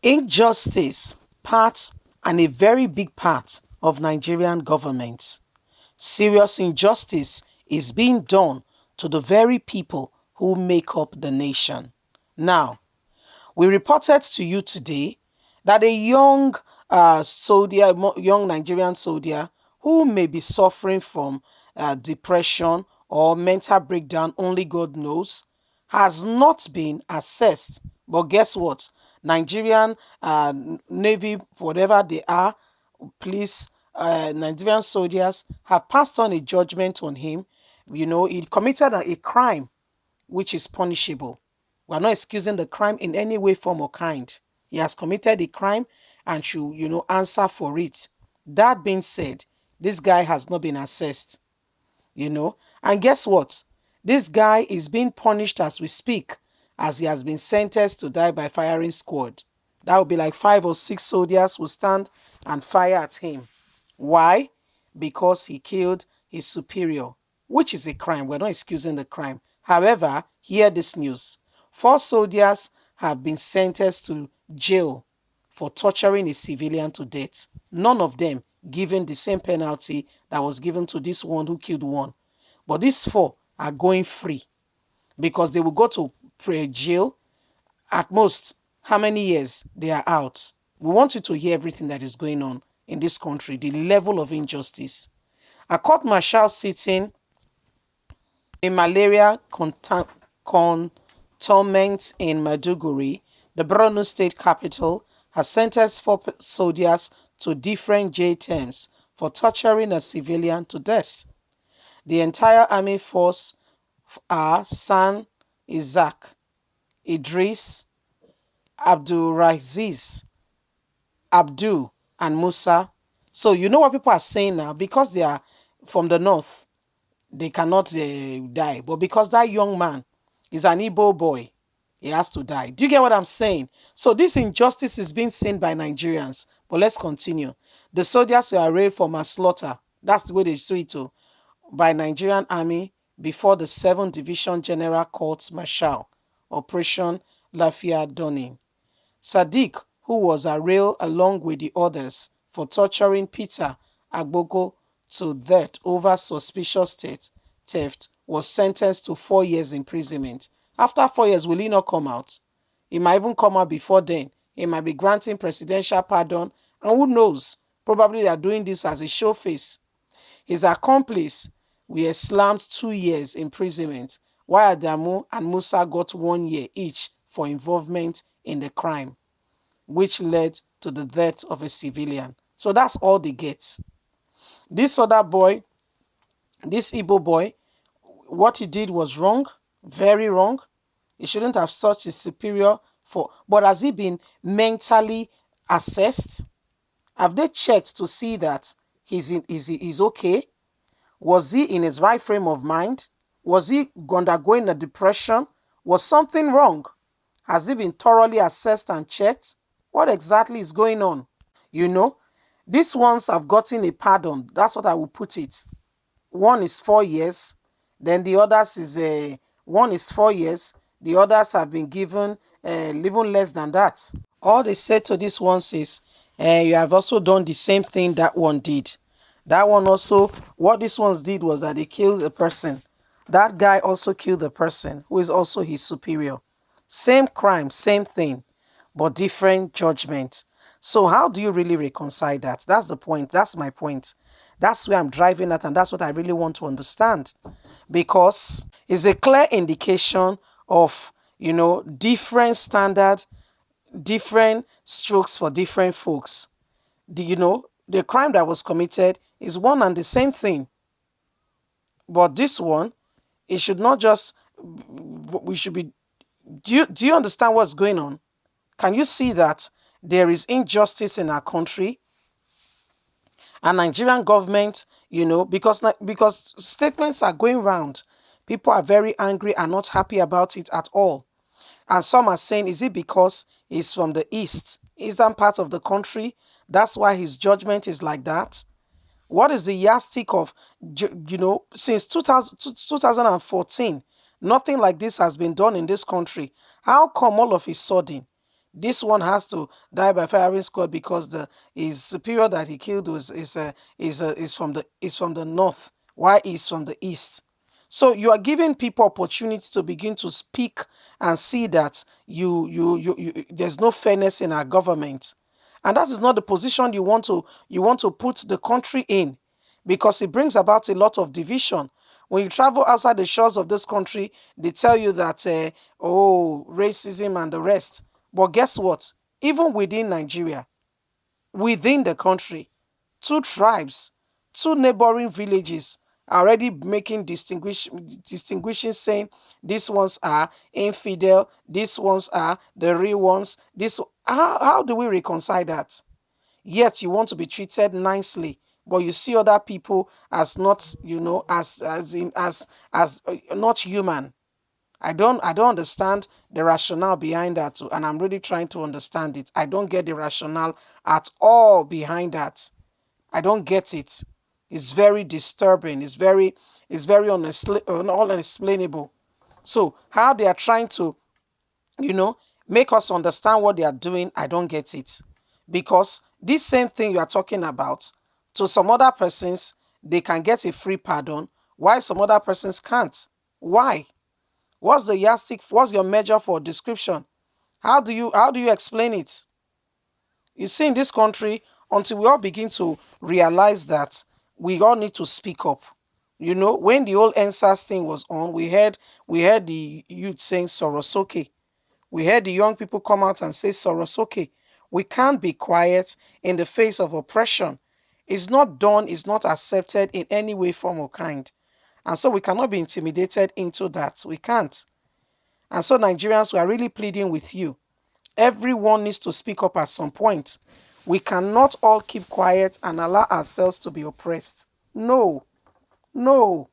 Injustice, part and a very big part of Nigerian government. Serious injustice is being done to the very people who make up the nation. Now, we reported to you today that a young soldier, young Nigerian soldier who may be suffering from depression or mental breakdown, only God knows, has not been assessed. But guess what? Nigerian Navy, whatever they are, police, Nigerian soldiers have passed on a judgment on him. You know, he committed a crime which is punishable. We are not excusing the crime in any way, form, or kind. He has committed a crime and should, answer for it. That being said, this guy has not been assessed, And guess what? This guy is being punished as we speak, as he has been sentenced to die by firing squad. That would be like 5 or 6 soldiers will stand and fire at him. Why? Because he killed his superior, which is a crime. We're not excusing the crime. However, hear this news. 4 soldiers have been sentenced to jail for torturing a civilian to death. None of them given the same penalty that was given to this one who killed one. But these 4 are going free because they will go to jail at most. How many years they are out? We want you to hear everything that is going on in this country, the level of injustice. A court martial sitting in malaria cantonment in Maiduguri, the Borno state capital, has sentenced 4 soldiers to different jail terms for torturing a civilian to death. The entire army force are San Isaac, Idris, Abdulraziz, Abdul, and Musa. So you know what people are saying now, because they are from the north, they cannot die. But because that young man is an Igbo boy, he has to die. Do you get what I'm saying? So this injustice is being seen by Nigerians. But let's continue. The soldiers were arraigned for manslaughter. That's the way they see it too, by Nigerian army before the 7th Division General Court Martial, Operation Lafia Doni. Sadiq, who was arraigned along with the others for torturing Peter Agbogo to death over suspicious theft, was sentenced to 4 years imprisonment. After 4 years, will he not come out? He might even come out before then. He might be granting presidential pardon, and who knows? Probably they are doing this as a showface. His accomplice were slammed 2 years imprisonment, while Adamu and Musa got 1 year each for involvement in the crime, which led to the death of a civilian. So that's all they get. This other boy, this Igbo boy, what he did was wrong, very wrong. He shouldn't have such a superior for. But has he been mentally assessed? Have they checked to see that he's okay? Was he in his right frame of mind? Was he undergoing a depression? Was something wrong? Has he been thoroughly assessed and checked? What exactly is going on? These ones have gotten a pardon. That's what I will put it. One is 4 years. Then the others is one is 4 years. The others have been given even less than that. All they said to these ones is, you have also done the same thing that one did. That one also, what these ones did was that they killed the person. That guy also killed the person who is also his superior. Same crime, same thing, but different judgment. So how do you really reconcile that? That's the point. That's my point. That's where I'm driving at, and that's what I really want to understand. Because it's a clear indication of, different standard, different strokes for different folks. The crime that was committed is one and the same thing. But this one, it should not just, we should be, do you understand what's going on? Can you see that there is injustice in our country? And Nigerian government, because statements are going round. People are very angry and not happy about it at all. And some are saying, is it because he's from the eastern part of the country? That's why his judgment is like that. What is the yardstick of, since 2014, nothing like this has been done in this country. How come all of a sudden This one has to die by firing squad because the his superior that he killed is from the north. Why is from the east? So you are giving people opportunity to begin to speak and see that there's no fairness in our government, and that is not the position you want to put the country in, because it brings about a lot of division. When you travel outside the shores of this country, they tell you that oh, racism and the rest. But guess what? Even within Nigeria, within the country, two tribes, two neighboring villages are already making distinguishing, saying these ones are infidel, these ones are the real ones. This how do we reconcile that? Yet you want to be treated nicely, but you see other people as not, as not human. I don't understand the rationale behind that too, and I'm really trying to understand it. I don't get the rationale at all behind that. I don't get it. It's very disturbing. It's very unexplainable. So how they are trying to, you know, make us understand what they are doing, I don't get it. Because this same thing you are talking about, to some other persons, they can get a free pardon, while some other persons can't. Why? What's the yardstick? What's your measure for description? How do you explain it? You see, in this country, until we all begin to realize that we all need to speak up. When the old NSAS thing was on, we heard the youth saying Sorosoke. We heard the young people come out and say Sorosoke. We can't be quiet in the face of oppression. It's not done, it's not accepted in any way, form, or kind. And so we cannot be intimidated into that. We can't. And so, Nigerians, we are really pleading with you. Everyone needs to speak up at some point. We cannot all keep quiet and allow ourselves to be oppressed. No, no.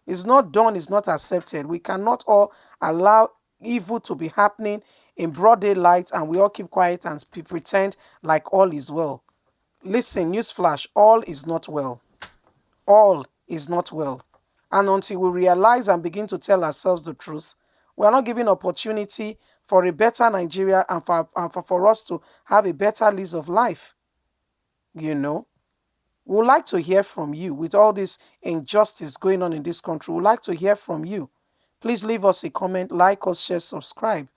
It's not done, it's not accepted. We cannot all allow evil to be happening in broad daylight and we all keep quiet and pretend like all is well. Listen, newsflash, all is not well. All is not well. And until we realize and begin to tell ourselves the truth, we are not giving opportunity for a better Nigeria and for us to have a better lease of life. You know, we would like to hear from you with all this injustice going on in this country. We would like to hear from you. Please leave us a comment, like us, share, subscribe.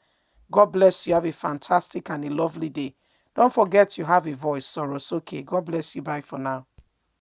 God bless you. Have a fantastic and a lovely day. Don't forget you have a voice, Sorosoke. God bless you. Bye for now.